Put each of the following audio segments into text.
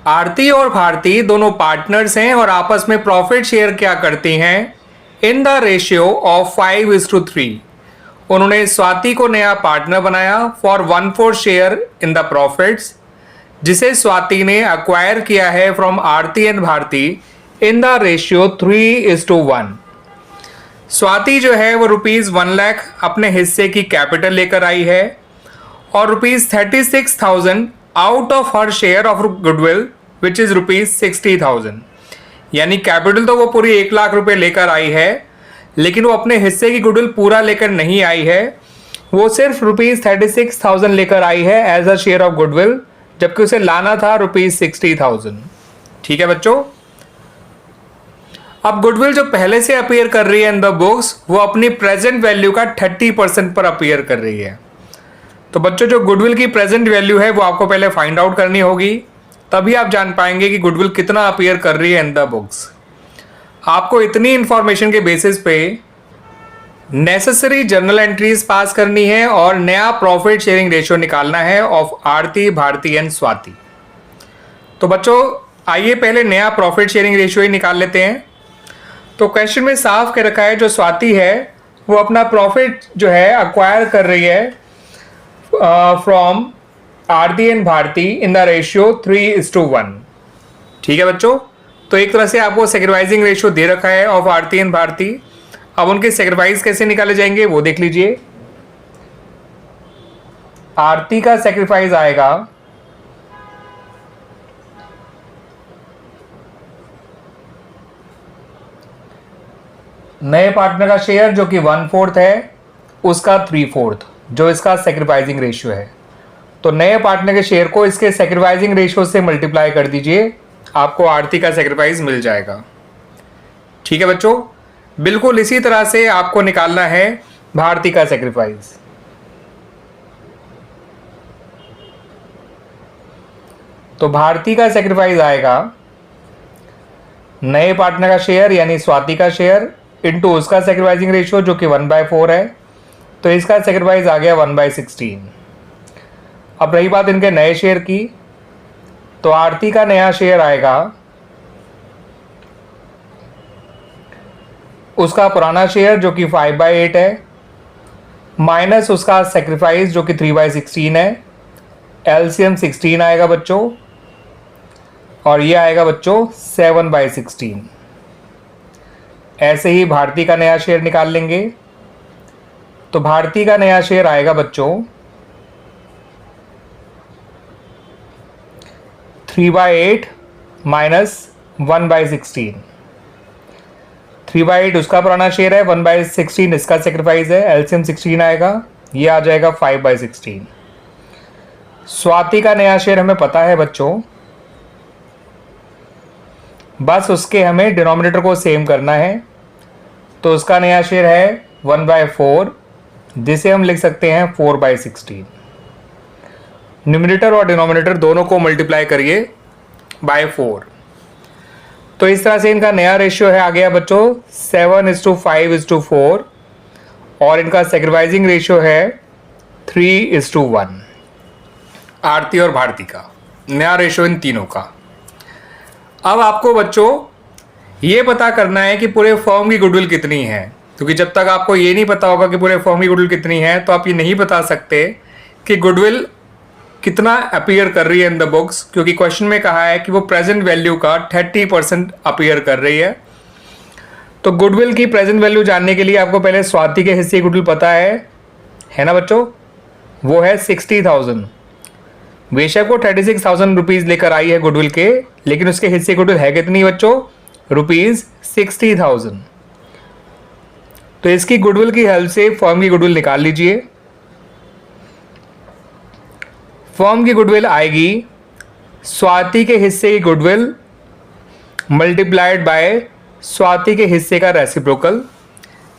आरती और भारती दोनों पार्टनर्स हैं और आपस में प्रॉफिट शेयर क्या करती हैं इन द रेशियो ऑफ 5:3। उन्होंने स्वाति को नया पार्टनर बनाया for 1/4 share in the profits, जिसे स्वाति ने अक्वायर किया है from Aarti and Bharti in the ratio 3:1। Swati जो है वो ₹1 लाख अपने हिस्से की कैपिटल लेकर आई है और ₹36,000 out of her share of goodwill which is ₹60,000। यानी कैपिटल तो वो पूरी 1 लाख रुपए लेकर आई है, लेकिन वो अपने हिस्से की गुडविल पूरा लेकर नहीं आई है, वो सिर्फ ₹36,000 लेकर आई है as a share of goodwill, जबकि उसे लाना था ₹60,000। ठीक है बच्चों। अब गुडविल जो पहले से अपीयर कर रही है इन द बुक्स, वो अपनी प्रेजेंट वैल्यू का 30% पर अपीयर कर रही है। तो बच्चों जो गुडविल की प्रेजेंट वैल्यू है वो आपको पहले फाइंड आउट करनी होगी, तभी आप जान पाएंगे कि गुडविल कितना अपीयर कर रही है इन द बुक्स। आपको इतनी इंफॉर्मेशन के बेसिस पे नेसेसरी जर्नल एंट्रीज पास करनी है और नया प्रॉफिट शेयरिंग रेशियो निकालना है ऑफ आरती, भारती एंड स्वाति। तो बच्चों आइए पहले नया प्रॉफिट शेयरिंग रेशियो ही निकाल लेते हैं। तो क्वेश्चन में साफ कह रखा है जो स्वाति है वो अपना प्रॉफिट जो है अक्वायर कर रही है from Aarti and Bharti in the ratio 3:1। ठीक है बच्चों। तो एक तरह से आपको सेक्रीफाइसिंग रेशियो दे रखा है ऑफ आरती एंड भारती। अब उनके सेक्रीफाइस कैसे निकाले जाएंगे वो देख लीजिए। आरती का सेक्रीफाइस आएगा नए पार्टनर का शेयर जो कि 1/4 है, उसका 3/4 जो इसका सेक्रीफाइसिंग रेशियो है। तो नए पार्टनर के शेयर को इसके सेक्रीफाइसिंग रेशियो से मल्टीप्लाई कर दीजिए, आपको आरती का सेक्रीफाइस मिल जाएगा। ठीक है बच्चों। बिल्कुल इसी तरह से आपको निकालना है भारती का सेक्रीफाइस। तो भारती का सेक्रीफाइस आएगा नए पार्टनर का शेयर यानी स्वाति का शेयर इनटू उसका सेक्रीफाइसिंग रेशियो जो कि 1/4 है। तो इसका सेक्रीफाइस आ गया 1/16। अब रही बात इनके नए शेयर की, तो आरती का नया शेयर आएगा उसका पुराना शेयर जो कि 5/8 है माइनस उसका सेक्रीफाइस जो कि 3/16 है। एलसीएम 16 आएगा बच्चों और ये आएगा बच्चों 7/16। ऐसे ही भारती का नया शेयर निकाल लेंगे। तो भारती का नया शेयर आएगा बच्चों 3/8 माइनस 1/16। 3/8 उसका पुराना शेयर है, 1/16 इसका सेक्रीफाइस है, एलसीएम 16 आएगा, ये आ जाएगा 5/16। स्वाति का नया शेयर हमें पता है बच्चों, बस उसके हमें डिनोमिनेटर को सेम करना है। तो उसका नया शेयर है 1/4, जिसे हम लिख सकते हैं 4/16। न्यूमरेटर और डिनोमिनेटर दोनों को मल्टीप्लाई करिए बाय 4। तो इस तरह से इनका नया रेशियो है आ गया बच्चों 7:5:4 और इनका सेक्रीफाइसिंग रेशियो है 3:1। आरती और भारती का नया रेशियो इन तीनों का। अब आपको बच्चों ये पता करना है कि पूरे फर्म की गुडविल कितनी है, क्योंकि जब तक आपको ये नहीं पता होगा कि पूरे फर्म की गुडविल कितनी है तो आप ये नहीं बता सकते कि गुडविल कितना अपीयर कर रही है इन द बुक्स, क्योंकि क्वेश्चन में कहा है कि वो प्रेजेंट वैल्यू का 30% अपीयर कर रही है। तो गुडविल की प्रेजेंट वैल्यू जानने के लिए आपको पहले स्वाति के हिस्से की गुडविल पता है ना बच्चों, वो है 60,000। बेशक वो 36,000 रुपीज लेकर आई है गुडविल के, लेकिन उसके हिस्से गुडविल है कितनी बच्चों, ₹60,000। तो इसकी गुडविल की हेल्प से फर्म की गुडविल निकाल लीजिए। फर्म की गुडविल आएगी स्वाति के हिस्से की गुडविल मल्टीप्लाइड बाय स्वाति के हिस्से का रेसिप्रोकल,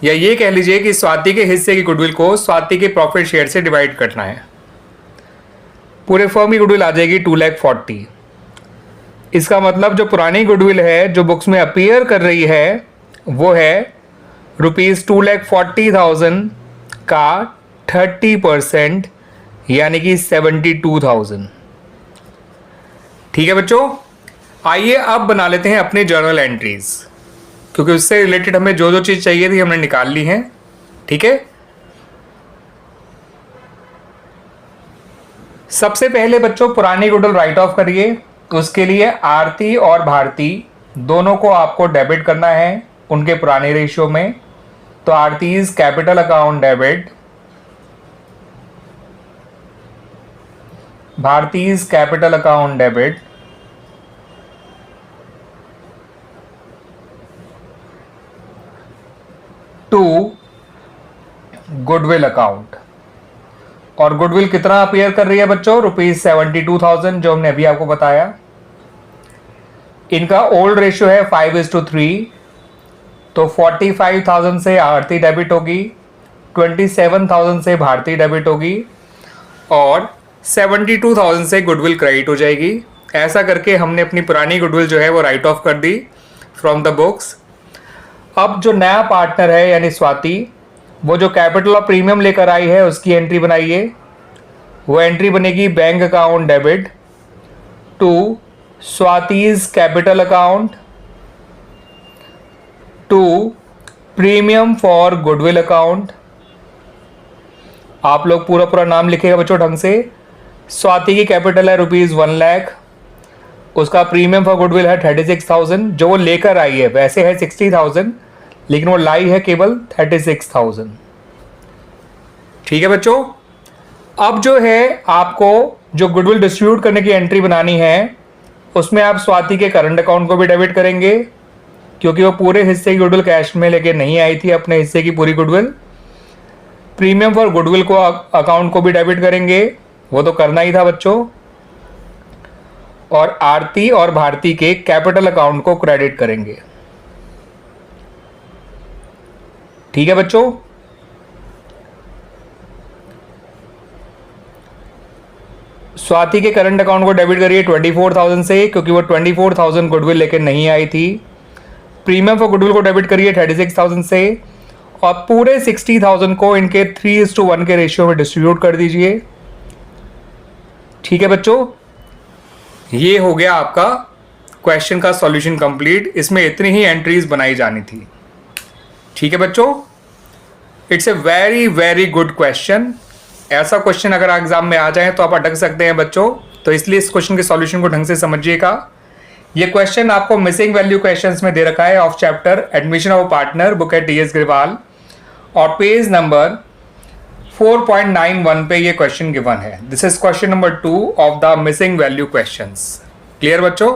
या ये कह लीजिए कि स्वाति के हिस्से की गुडविल को स्वाति के प्रॉफिट शेयर से डिवाइड करना है। पूरे फर्म की गुडविल आ जाएगी 2,40,000। इसका मतलब जो पुरानी गुडविल है जो बुक्स में अपीयर कर रही है वो है ₹2,40,000 का 30% यानी कि 72,000। ठीक है बच्चों, आइए अब बना लेते हैं अपनी जर्नल एंट्रीज, क्योंकि उससे रिलेटेड हमें जो जो चीज़ चाहिए थी हमने निकाल ली हैं। ठीक है, सबसे पहले बच्चों पुरानी गुडविल राइट ऑफ करिए। उसके लिए आरती और भारती दोनों को आपको डेबिट करना है उनके पुराने रेशियो में। तो Aarti is capital account debit, Bharti is capital account debit, to goodwill account. और गुडविल कितना अपीयर कर रही है बच्चों? ₹72,000, जो हमने अभी आपको बताया। इनका ओल्ड रेशियो है 5:3, तो 45,000 से आरती डेबिट होगी, 27,000 से भारती डेबिट होगी और 72,000 से गुडविल क्रेडिट हो जाएगी। ऐसा करके हमने अपनी पुरानी गुडविल जो है वो राइट ऑफ कर दी फ्रॉम द बुक्स। अब जो नया पार्टनर है यानी स्वाति, वो जो कैपिटल ऑफ प्रीमियम लेकर आई है उसकी एंट्री बनाइए। वो एंट्री बनेगी bank account debit to Swati's capital account to premium for goodwill account. आप लोग पूरा नाम लिखेगा बच्चों ढंग से। स्वाति की कैपिटल है ₹1,00,000, उसका प्रीमियम फॉर गुडविल है 36,000। जो वो लेकर आई है वैसे है 60,000, लेकिन वो लाई है केवल 36,000। ठीक है बच्चों, अब जो है आपको जो गुडविल डिस्ट्रीब्यूट करने की एंट्री बनानी है उसमें आप स्वाति के करंट अकाउंट को भी डेबिट करेंगे, क्योंकि वो पूरे हिस्से की गुडविल कैश में लेके नहीं आई थी, अपने हिस्से की पूरी गुडविल। प्रीमियम फॉर गुडविल को अकाउंट को भी डेबिट करेंगे, वो तो करना ही था बच्चों। और आरती और भारती के कैपिटल अकाउंट को क्रेडिट करेंगे। ठीक है बच्चों, स्वाति के करंट अकाउंट को डेबिट करिए 24,000 से, क्योंकि वो 24,000 गुडविल लेके नहीं आई थी। प्रीमियम फॉर गुडविल को डेबिट करिए 36,000 से और पूरे 60,000 को इनके 3:1 के रेशियो में डिस्ट्रीब्यूट कर दीजिए। ठीक है बच्चों, ये हो गया आपका क्वेश्चन का सॉल्यूशन कंप्लीट। इसमें इतनी ही एंट्रीज बनाई जानी थी। ठीक है बच्चों, it's a very very good question. ऐसा क्वेश्चन अगर एग्जाम में आ जाए तो आप अटक सकते हैं बच्चों, तो इसलिए इस क्वेश्चन के सॉल्यूशन को ढंग से समझिएगा। ये क्वेश्चन आपको मिसिंग वैल्यू क्वेश्चंस में दे रखा है of chapter admission of partner, book है टीएस ग्रेवाल, और पेज नंबर 4.91 पे ये क्वेश्चन गिवन है। This is question number 2 of the missing value questions. Clear बच्चों?